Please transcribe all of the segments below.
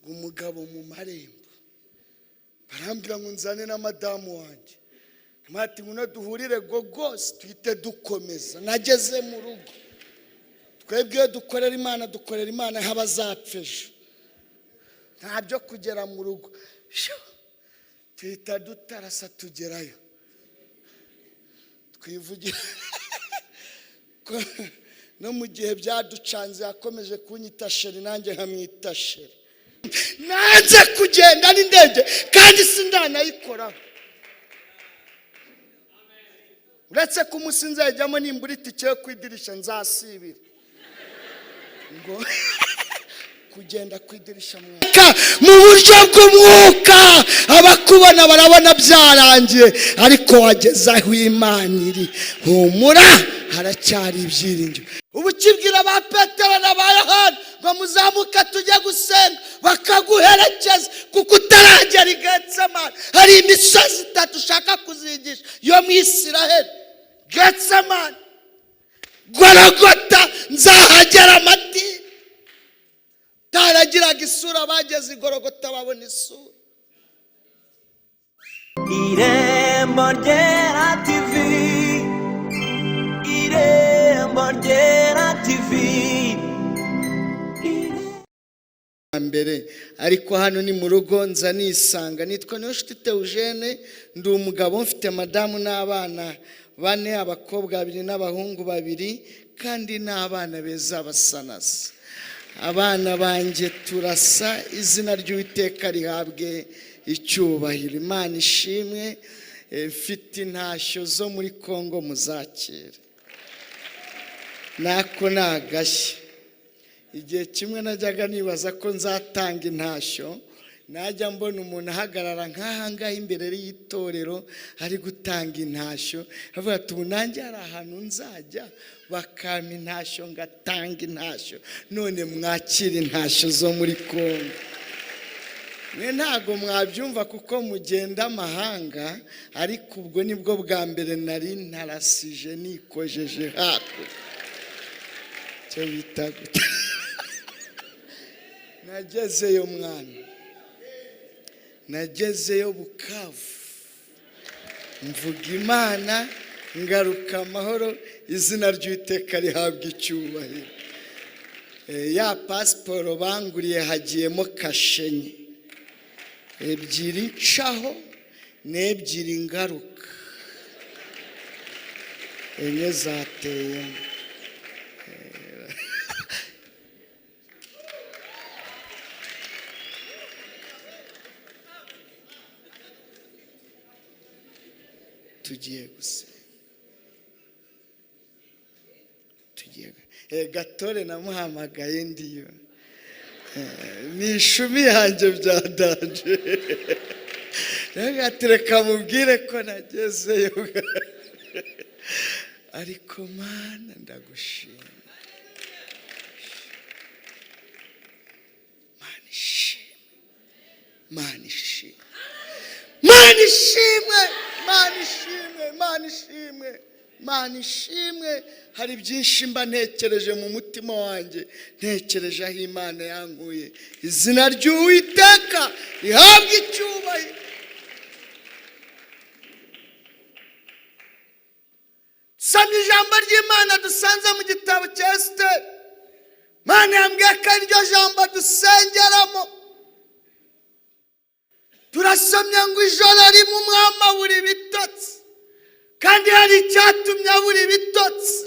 umugabo mu marembo barambwira ngo nzane na madamu wanjye mati ngo duhurire gogose twite dukomeza nageze mu rugo twebwe dukorera Imana habazapfeje ntabyo kugera mu rugo twita dutarasa tugerayo twivugira no mu gihe byaducanze yakomeje kunyita sheri nanjye nkamwita sheri nanze kugenda n'indege kandi sindanayikoraho uretse ko umunsi nzajyamo nimbura itike yo kwidirisha nzasibira ngo kugenda kwidirisha mu buryo bw'umwuka abakubona barabona byarangiye ariko wageze aho Imana iri humura haracyari ibyiringiro ubu kibwira ba Petero na ba Yohana ngo muzamuka tujye gusenga bakaguherekeza kuko utaragera i Getsemani hari imisozi 3 ushaka kuzigisha yo mu Isiraheli Getsemani Golgota nzahagera amati taragiraga isura bageze i Golgota babona isura IREMBO RYERA TV IREMBO RYERA TV mbere ariko hano ni mu rugo nza nisanga nitwa nshuti THEOGENE ndi umugabo mfite madamu n'abana 4 abakobwa 2 n'abahungu 2 kandi n'abana beza basanasa abana banjye turasa izina ry'Uwiteka rihabwe icyubahiro Imana ishimwe mfite intashyo zo muri Kongo muzakira nako nagashye igihe kimwe najyaga nibaza ko nzatanga intashyo najya mbona umuntu ahagarara nk'ahangaha imbere y'itorero ari gutanga intashyo avuga ati ubu nanjye hari ahantu nzajya bakampa intashyo ngatanga intashyo none mwakira intashyo zo muri Kongo mwe ntago mwabyumva kuko mugenda amahanga ariko ubwo nibwo bwa mbere nari ntarasije nikojeje hako cyo bita gute nagezeyo mwana nagezeyo Bukavu mvuga Imana ngaruka amahoro izina ry'Uwiteka rihabwa icyubahiro ya pasiporo banguriye hagiyemo kashenye 2 ncaho n'2 ngaruka enye zateyemo tugiye gusenga Gatore namuhamagaye ndiyo ni ishumi yanjye byadanje nagatereka mubwire ko nagezeyo ariko Mana ndagushima Mana ishimwe Mana ishimwe hari byinshi mba ntekereje mu mutima wanjye ntekereje aho Imana yanguye izina ry'Uwiteka rihabwa icyubahiro soma ijambo ry'Imana dusanze mu gitabo cya Esiteri Mana yambwiye ko iryo jambo dusengeramo turasomye ngo ijoro rimwe umwami abura ibitotsi kandi hari icyatumye abura ibitotsi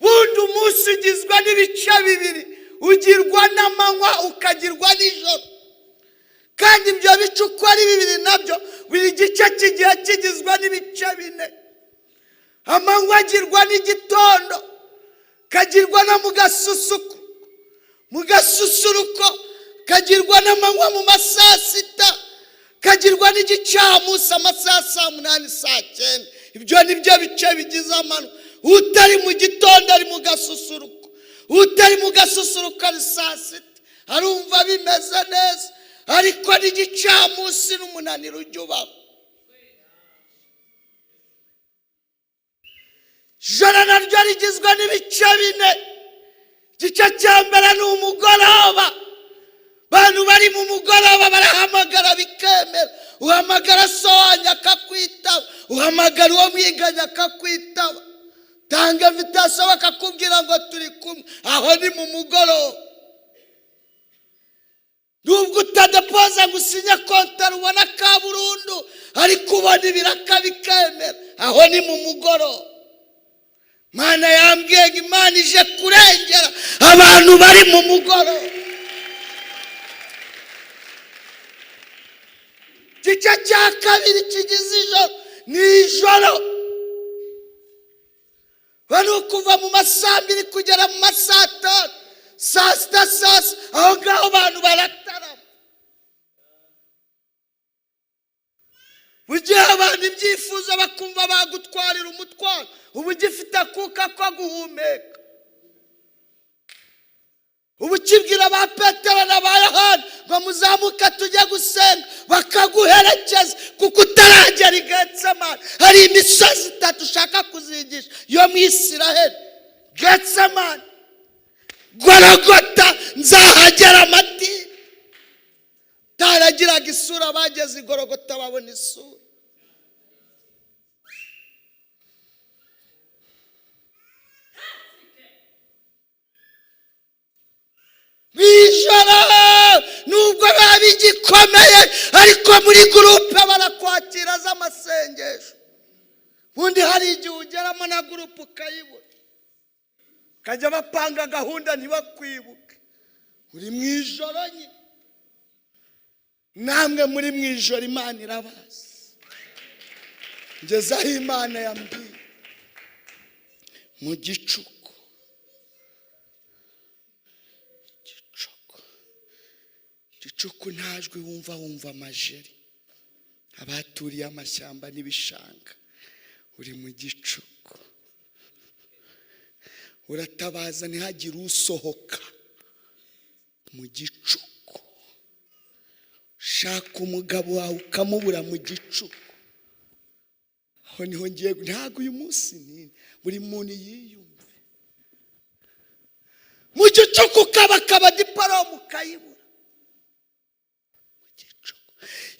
bundi umunsi ugizwe n'ibice 2 ugirwa n'amanywa ukagirwa n'ijoro kandi ibyo bice uko ari 2 nabyo buri gice kigiye kigizwe n'ibice 4 amanywa agirwa n'igitondo kagirwa na mu gasusuruko kagirwa n'amanywa mu masaa 6 kagirwa n'igicamunsi amasaha 8 saa 9 ibyo nibyo bice bigize amanywa utari mu gitondo ari mu gasusuruko utari mu gasusuruko ari saa 6 arumva bimeze neza ariko n'igicamunsi n'umunaniro ujya ubaho ijoro naryo rigizwe n'ibice bine. Igice cya mbere ni umugoroba. Abantu bari mu mugoroba barahamagara bikemera. Uhamagara so wanyu akakwitaba, uhamagara uwo mwiganye akakwitaba, tanga invitation bakakubwira ngo turi kumwe. Aho ni mu mugoroba. Nubwo utadepoza ngo usinye kontara ubona ka burundu, ariko ubona ibiraka bikemera. Aho ni mu mugoroba. Mana yambwiye ngo Imana ije kurengera abantu bari mu mugoroba. Igice cya kabiri kigize ijoro ni ijoro. Bano kuva mu masaa 2 kugera mu masaa 5, saa 6, aho ngaho abantu baratarama. Bugiye abantu ibyifuzo bakumva bagutwarira umutwaro, ubu gifite akuka ko guhumeka. Ubu kibwira ba Petero na ba Yohana ngo muzamuka tujye gusenga, bakaguherekeza kuko utaragera i Getsemani. Hari imisozi 3 ushaka kuzigisha yo mu Isiraheli: Getsemani, Golgota, nzahagera amati. Taragiraga isura, bageze i Golgota babona isura. Bijoro nubwo babigikomeye, ariko muri groupe barakwakira z'amasengesho. Bundi hari igihe ugeramo na groupe ukayibura, kajya bapanga gahunda ntibakwibuke. Uri mu ijoro nyine. Namwe muri mu ijoro Imana irabazi. Ngeze aho Imana yambwiye mu gicuku. Gicuku ntajwe wumva amajeri. Abaturiye amashyamba n'ibishanga. Uri mu gicuku. Uratabaza ntihagire usohoka. Mu gicuku. Shaka umugabo wawe ukamubura mu gicuku. Aho niho ngiye, ntago uyu munsi ni buri muntu yiyumve. Mu gicuku kaba diplome ukayibura.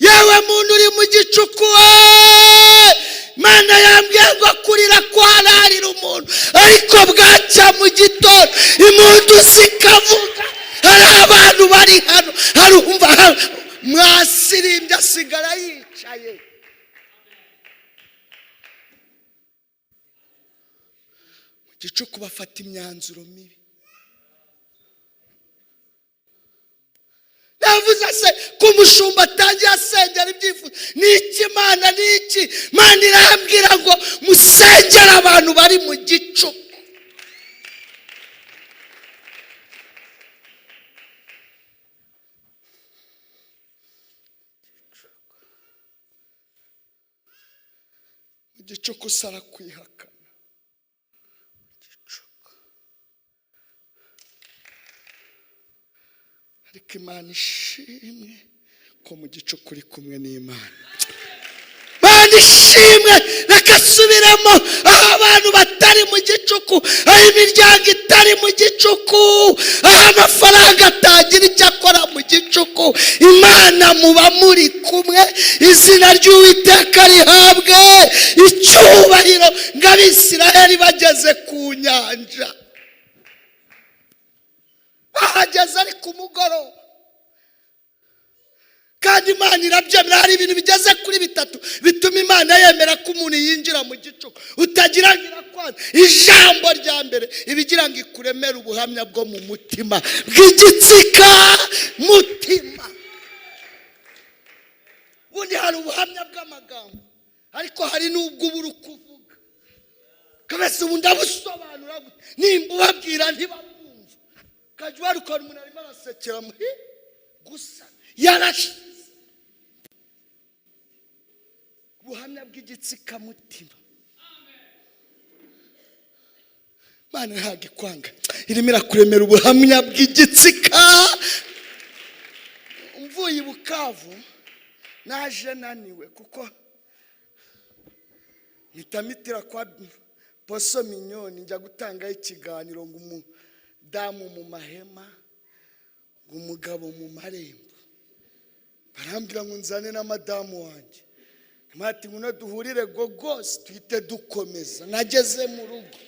Yewe muntu uri mu gicuku, Mana yambwiye ngo kurira kwararira umuntu, ariko bwacya mu gitondo impundu zikavuga. Hari abantu bari hano, harumva mwasirimbye asigara yicaye. Mu gicuku bafata imyanzuro mibi. Navuze se kumushumba atangiye asengera ibyifuzo. Niki Imana niki? Mana irambwira ngo musengera abantu bari mu gicuku. Mu gicuku sara kwihakana. Ariko Imana ishimwe ko mu gicuku uri kumwe n'Imana. Imana ishimwe, rakasubiramo aho abantu batari mu gicuku, aho imiryango itari mu gicuku, aho amafaranga atagira icyo akora mu gicuku. Imana muba muri kumwe, izina ry'Uwiteka rihabwe icyubahiro. Ngo Abisiraheli bageze ku nyanja, bahageze ari ku mugoroba, kandi Imana irabyemera. Hari ibintu bigeze kuri 3 bituma Imana yemera ko umuntu yinjira mu gicuku. Utagira nyirakwanza. Ijambo rya mbere ibigira ngo ikuremere ubuhamya bwo mu mutima bw'igitsika mutima. Bundi hari ubuhamya bw'amagambo, ariko hari n'ubwo ubura kuvuga. Kabese ubu ndabusobanura gute? Nimba ubabwira ntibabumva, kajwa rukora umuntu arimo arasekera muhi gusa yarashize. Ubuhamya bw'igitsika mutima. Mana ntabwo ikwanga, irimo irakuremera ubuhamya bw'igitsika. Mvuye i Bukavu naje naniwe kuko mitamitira poso minyoni njya gutanga ikiganiro ngo umudamu mu mahema ngo umugabo mu marembo. Barambwira ngo nzane na madamu wanjye. Mati ngo duhurire gogose tuhite dukomeza. Nageze mu rugo.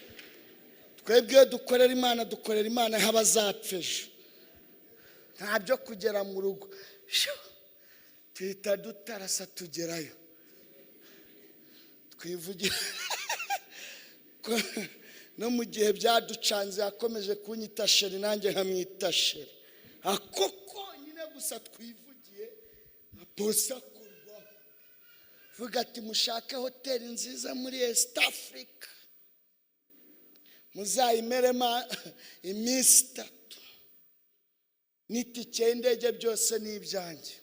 Twebwe dukorera Imana nk'abazapfeje. Ntabyo kugera mu rugo. Tuhita dutarasa tugerayo. Twivugira no mu gihe byaducanze yakomeje kunyita sheri nanjye nkamwita sheri. Akoko nyine gusa twivugiye aposa kurwa. Vuga ati mushake hoteli nziza muri East Africa. Muzayimerema iminsi 3. N'itike y'indege byose n'ibyanjye.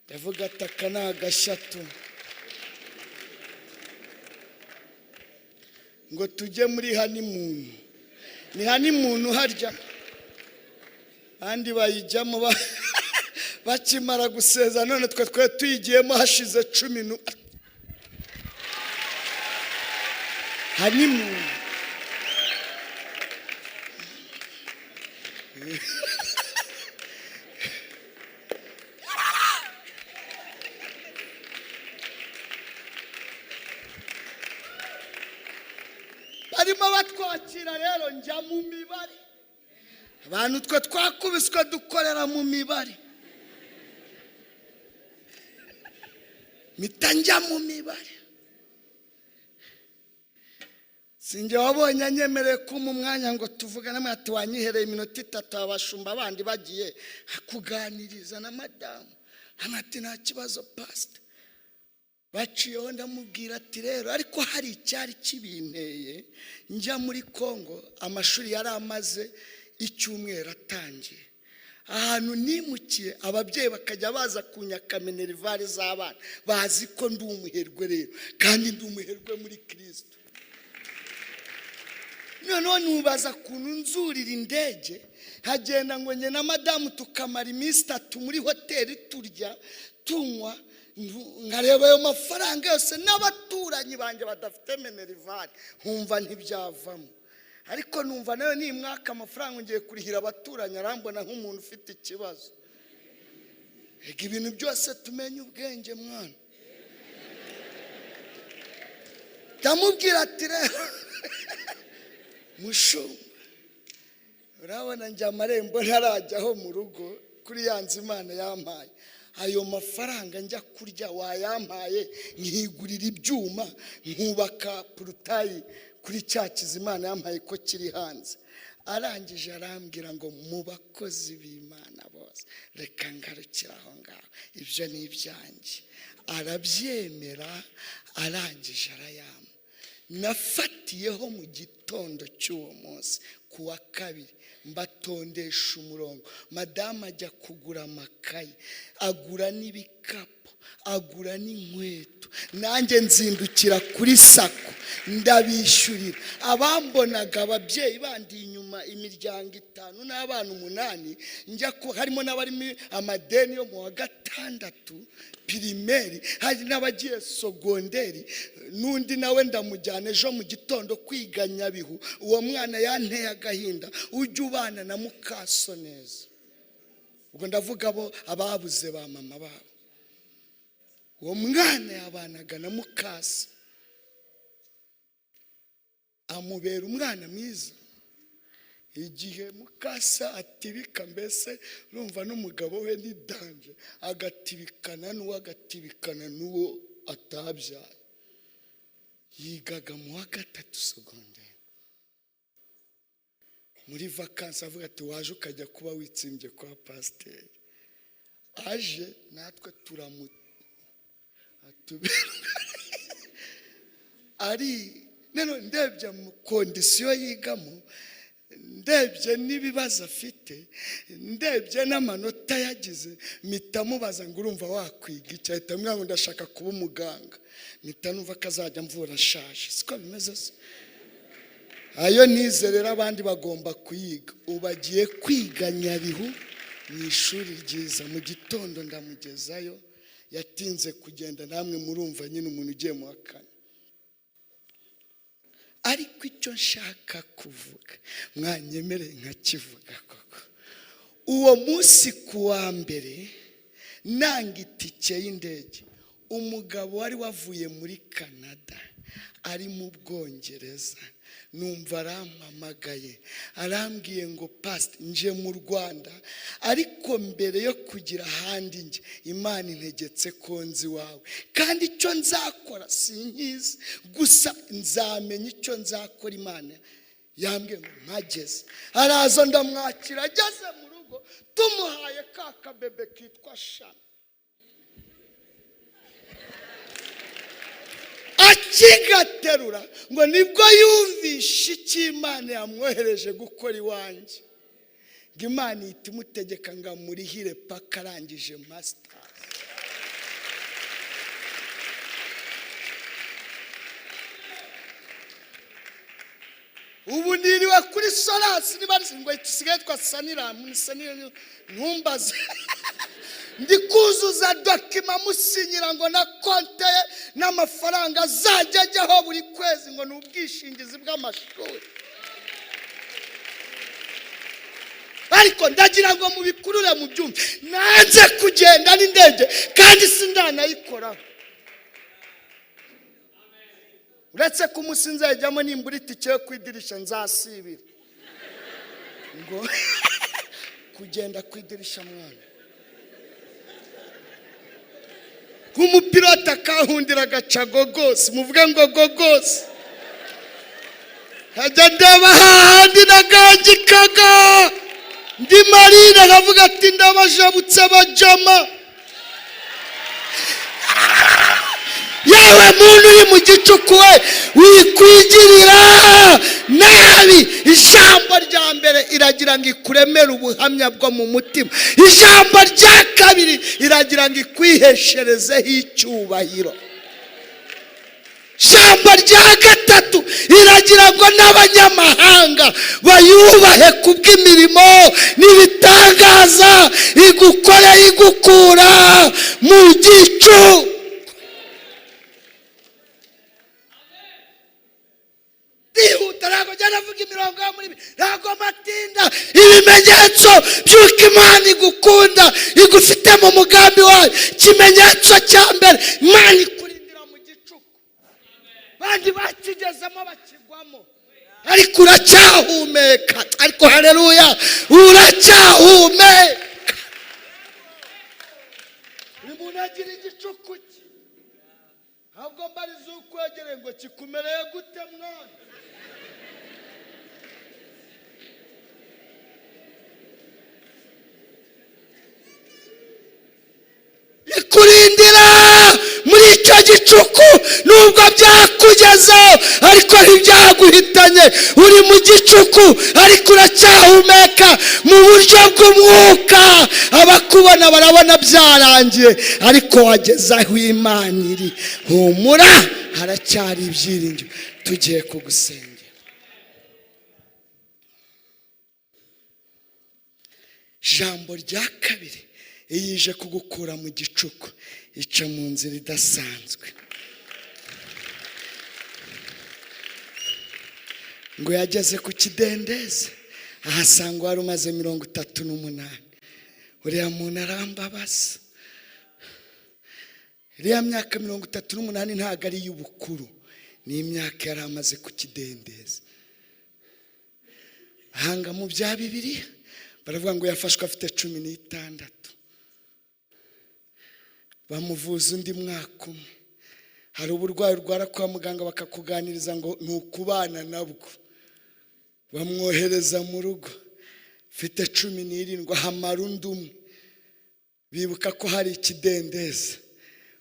Ndavuga ati aka ni agashatu. Ngo tujye muri honeymoon. Ni honeymoon harya. Andi bayijyamo bakimara guseza none twe tuyigiyemo hashize 10. Honeymoon. Barimo batwakira rero njya mu mibare. Abantu twe twakubiswe dukorera mu mibare. Mitanja mu mibare. Sinjye wabonye anyemereye ko mu mwanya ngo tuvugana ati wanyihereye iminota 3 abashumba abandi bagiye kuganiriza na madamu. Amati nta kibazo pastor. Baciyeho ndamubwira ati rero ariko hari icyari kibinteye njya muri Kongo amashuri yari amaze icyumweru atangiye. Ahantu nimukiye ababyeyi bakajya baza kunyakamenera ivare z'abana bazi ko ndi umuherwe rero kandi ndi umuherwe muri Kristo. None nubaza kuntu nzurira indege hagenda ngo nye na madamu tukamara iminsi 3 muri hoteli turya tunywa nkareba ayo mafaranga yose n'abaturanyi banjye badafite minerivare nkumva ntibyavamo. Ariko numva nayo ni mwaka amafaranga ngiye kurihira abaturanyi arambona nk'umuntu ufite ikibazo. Ega ibintu byose tumenye ubwenge mwana. Ndamubwira ati rero mushumba urabona njya amarembo ntarajyaho mu rugo kuri yanze Imana yampaye. Ayo mafaranga njya kurya wayampaye nkigurira ibyuma nkubaka porutayi kuri cyakiza Imana yampaye ko kiri hanze. Arangije arambwira ngo mu bakozi b'Imana bose reka ngarukira aho ngaho ibyo ni ibyanjye. Arabyemera arangije arayama. Nafatiyeho mu gitondo cy'uwo munsi kuwa 2 mbatondesha umurongo. Madamu ajya kugura amakayi agura n'ibikapu agura n'inkweto. Nanjye nzindukira kuri sako ndabishyurira. Abambonaga ababyeyi bandi inyuma imiryango 5 n'abana 8 njya ko harimo n'abarimo amadeni yo mu wa 6 primaire hari n'abagiye sogonderi. Nundi nawe ndamujyana ejo mu gitondo kwiga Nyabihu. Uwo mwana yanteye agahinda ujye ubana na mukaso neza. Ubwo ndavuga abo ababuze ba mama babo. Uwo mwana yabanaga na mukasa amubera umwana mwiza. Igihe mukasa atibika mbese urumva n'umugabo we ni danje agatibikana n'uwagatibikana n'uwo atabyaye. Yigaga mu wa 3 secondaire. Muri vacances avuga ati waje ukajya kuba witsimbye kwa pasteur. Aje natwe ari neno ndebye mu kondisiyo yigamo ndebye n'ibibazo afite ndebye n'amanota yagize mpita mubaza ngo urumva wakwiga iki? Ahita mbwira ngo ndashaka kuba umuganga. Mpita numva kazajya mvura ashaje. Siko bimeze se? Ayo nizerera abandi bagomba kuyiga. Ubagiye kwiga Nyabihu mu ishuri ryiza. Mu gitondo ndamugezayo yatinze kugenda namwe murumva nyine umuntu ugiye mu wa 4. ariko icyo nshaka kuvuga mwanyemereye nkakivuga koko. Uwo munsi kuwa mbere nanga itike y'indege, umugabo wari wavuye muri Canada ari mu Bwongereza, numva arampamagaye arambwiye ngo pastor nje mu Rwanda, ariko mbere yo kugira ahandi nje Imana integetse ko nzi wawe, kandi icyo nzakora sinkizi, gusa nzamenya icyo nzakora. Imana yambwiye ngo mpageze. Araza ndamwakira, ageze mu rugo tumuhaye ka kabebe kitwa Shana, akigaterura ngo nibwo yumvishe icyo Imana yamwohereje gukora iwanjye, ngo Imana ihita imutegeka ngo amurihire paka arangije masters. Ubu niriwe kuri Solasi nibazi ngo isigaye twasanira munisanira ntumbaze ndi kuzuza dokima musinyira ngo na konte n'amafaranga azajya ajyaho buri kwezi ngo n'ubwishingizi bw'amashuri. Ariko ndagira ngo mubikurure mu byumve, nanze kugenda n'indege kandi sindanayikoraho. Uretse ko umunsi nzajyamo nimbura itike yo kwidirisha nzasibira ngo kugenda kwidirisha mwana. Umupilota kahundira agaca gogose, muvuge ngo gogose. Hajya ndeba hahandi nagangikaga ndi marine nkavuga ati ndabajabutse abajama. Yewe muntu uri mu gicuku we wikwigirira nabi. Ijambo rya mbere iragira ngo ikuremere ubuhamya bwo mu mutima. Ijambo rya kabiri iragira ngo ikwihesherezeho icyubahiro. Ijambo rya gatatu iragira ngo n'abanyamahanga bayubahe kubw'imirimo n'ibitangaza igukore igukura mu gicuku. Ntabwo njyana avuga imirongo yo muri ntabwo matinda. Ibimenyetso by'uko Imana igukunda igufite mu mugambi wayo. Ikimenyetso cya mbere, Imana ikurindira mu gicuku. Bandi bakigezemo bakigwamo, ariko uracyahumeka. Ariko haleluya, uracyahumeka. Umuntu agira igicuku cye, ntabwo mbariza ukwegere ngo kikumereye gute mwana. Ikurindira muri icyo gicuku, nubwo byakugezeho ariko ntibyaguhitanye. Uri mu gicuku ariko uracyahumeka mu buryo bw'umwuka. Abakubona barabona byarangiye, ariko wageze aho Imana iri. Humura, haracyari ibyiringiro. Tugiye kugusengera. Ijambo rya kabiri, iyije kugukura mu gicuku ica mu nzira idasanzwe. Ngo yageze ku kidendezi ahasanga wari umaze 38. Uriya muntu arambabaza. Iriya myaka 38 ntabwo ari y'ubukuru, ni imyaka yari amaze ku kidendezi. Ahanga mu bya Bibiliya baravuga ngo yafashwe afite 16. Bamuvuza undi mwaka umwe. Hari uburwayi urwara kwa muganga bakakuganiriza ngo ntukubana nabwo. Bamwohereza mu rugo afite 17, hamara undi umwe. Bibuka ko hari ikidendezi,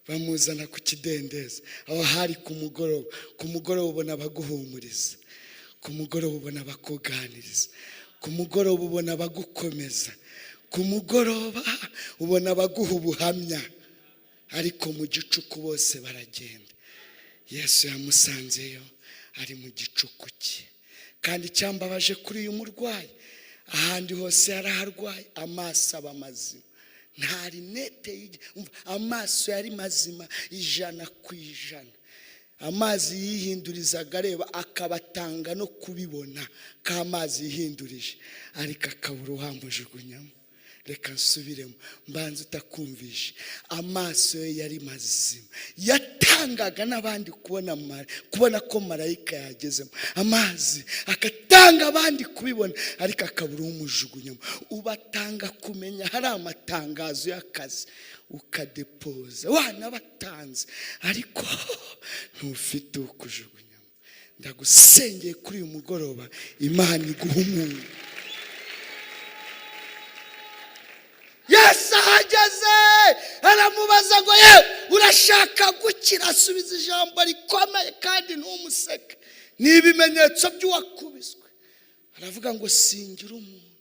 bamuzana ku kidendezi. Aho hari ku mugoroba. Ku mugoroba ubona baguhumuriza, ku mugoroba ubona bakuganiriza, ku mugoroba ubona bagukomeza, ku mugoroba ubona baguha ubuhamya. Ariko mu gicuku bose baragenda. Yesu yamusanzeyo ari mu gicuku cye. Kandi cyambabaje kuri uyu murwayi, ahandi hose yaraharwaye, amaso aba mazima, nta rinete, amaso yari mazima 100%. amazi yihindurizaga areba akabatanga no kubibona k'amazi yihindurije ariko akabura uhamujugunyamo. Reka nsubiremo mbanza utakumvishe. Amaso ye yari mazima, yatangaga n'abandi kubona ko marayika yagezemo. Amazi akatanga abandi kubibona ariko akabura umujugunyamo. Ubatanga kumenya hari amatangazo y'akazi ukadepoza wanabatanze ariko ntufite ukujugunyamo. Ndagusengeye kuri uyu mugoroba Imana iguhumure. Yesu ahageze aramubaza ngo yewe urashaka gukira? Asubiza ijambo rikomeye kandi ntumuseke, ni ibimenyetso by'uwakubiswe. Aravuga ngo singira umuntu.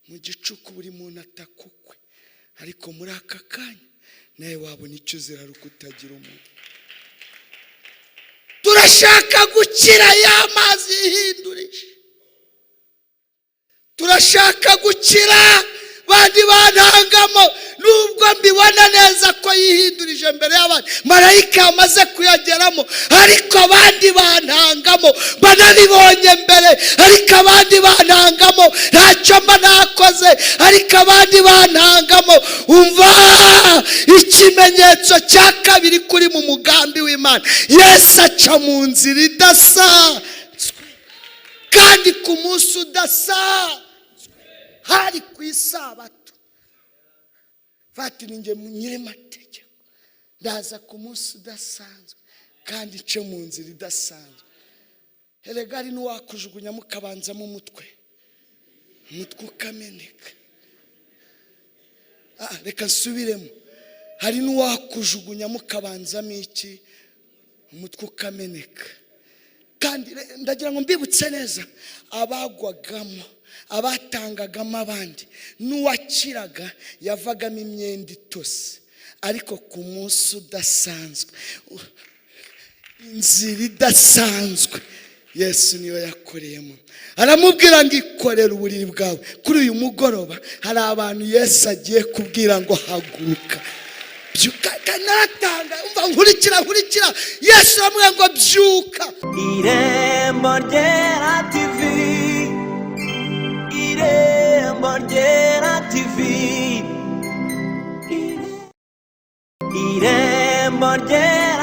Mu gicuku buri muntu atakukwe ariko muri aka kanya nawe wabona icyo uzira ari ukutagira umuntu. Turashaka gukira y'amazi yihindurije, turashaka gukira bandi bantangamo. Nubwo mbibona neza ko yihindurije mbere y'abandi, marayika yamaze kuyageramo, ariko abandi bantangamo banabibonye mbere, ariko abandi bantangamo ntacyo mba nakoze, ariko abandi bantangamo. Umva ikimenyetso cya kabiri kuri mu mugambi w'Imana. Yesu aca mu nzira idasanzwe kandi ku munsi udasanzwe. Hari ku isabato. Fati ninjye nyir'amategeko, ndaza ku munsi udasanzwe kandi nce mu nzira idasanzwe. Erega hari n'uwakujugunyamo ukabanzamo umutwe ukameneka. Reka nsubiremo, hari n'uwakujugunyamo ukabanzamo iki? Umutwe ukameneka. Kandi ndagira ngo mbibutse neza abagwagamo, abatangagamo abandi, n'uwakiraga yavagamo imyenda itose. Ariko ku munsi udasanzwe, inzira idasanzwe, Yesu niyo yakoreyemo. Aramubwira ngo ikorere uburiri bwawe. Kuri uyu mugoroba hari abantu Yesu agiye kubwira ngo haguruka, byuka. Kanatanga umva nkurikira. Yesu aramubwira ngo byuka. Irembo ryera TV, Irembo ryera TV, Irembo ryera